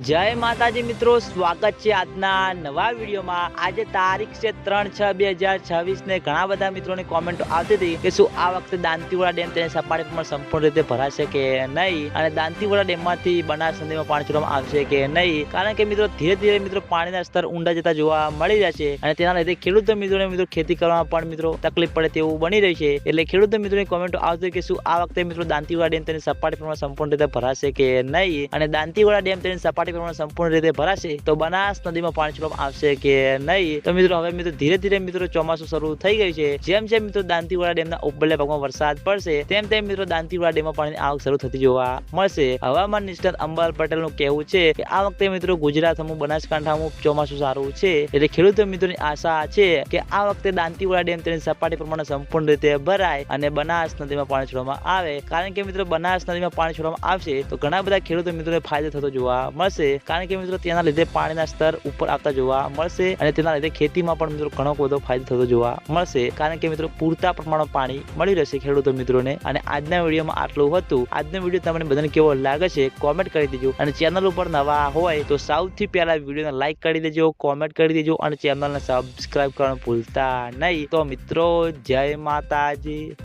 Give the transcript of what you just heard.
જય માતાજી મિત્રો, સ્વાગત છે આજના નવા વિડીયોમાં। આજે તારીખ છે 3/6/2026 ને ઘણા બધા મિત્રોની કોમેન્ટો આવતી હતી કે શું આ વખતે દાંતીવાડા ડેમ તેની સપાટી પર સંપૂર્ણ રીતે ભરાશે કે નહીં, અને દાંતીવાડા ડેમમાંથી બનાસ નદીમાં પાણી છોડવામાં આવશે કે નહીં। કારણ કે મિત્રો ધીરે ધીરે મિત્રો પાણીના સ્તર ઊંડા જતા જોવા મળી રહ્યા છે, અને તેના લીધે ખેડૂતો મિત્રો ખેતી કરવામાં પણ મિત્રો તકલીફ પડે તેવું બની રહ્યું છે। એટલે ખેડૂતો મિત્રોની કોમેન્ટો આવતી કે શું આ વખતે મિત્રો દાંતીવાડા ડેમ તેની સપાટી પર સંપૂર્ણ રીતે ભરાશે કે નહીં, અને દાંતીવાડા ડેમ તેની સપાટી સંપૂર્ણ રીતે ભરાશે તો બનાસ નદીમાં પાણી છોડવામાં આવશે કે નહીં। તો મિત્રો હવે મિત્રો ધીરે ધીરે મિત્રો ચોમાસું શરૂ થઈ ગયું છે। જેમ જેમ મિત્રો દાંતીવાડા ડેમના ઉપરલા ભાગમાં વરસાદ પડશે તેમ તેમ મિત્રો દાંતીવાડા ડેમમાં પાણીની આવક શરૂ થતી જોવા મળશે। હવામાન નિષ્ણાત અંબાલાલ પટેલનું કહેવું છે કે આ વખતે મિત્રો ગુજરાતમાં બનાસકાંઠામાં ચોમાસું સારું છે, એટલે ખેડૂતો મિત્રોની આશા છે કે આ વખતે દાંતીવાડા ડેમ તેની સપાટી પ્રમાણે સંપૂર્ણ રીતે ભરાય અને બનાસ નદીમાં પાણી છોડવામાં આવે। કારણ કે મિત્રો બનાસ નદીમાં પાણી છોડવામાં આવશે તો ઘણા બધા ખેડૂતો મિત્રોને ફાયદો થતો જોવા મળશે। કારણ કે મિત્રો તેના લીધે પાણીના સ્તર ઉપર આવતા જોવા મળશે, અને તેના લીધે ખેતીમાં પણ મિત્રો ઘણો બધો ફાયદો થતો જોવા મળશે। કારણ કે મિત્રો પૂરતા પ્રમાણમાં પાણી મળી રહેશે ખેડૂતો મિત્રોને। અને આજના વિડીયોમાં આટલું હતું। આજનો વિડીયો તમને બધાને કેવો લાગે છે કોમેન્ટ કરી દેજો, અને ચેનલ ઉપર નવા હોય તો સૌથી પહેલા વિડીયોને લાઈક કરી દેજો, કોમેન્ટ કરી દેજો, અને ચેનલને સબસ્ક્રાઇબ કરવાનું ભૂલતા નહીં। તો મિત્રો જય માતાજી।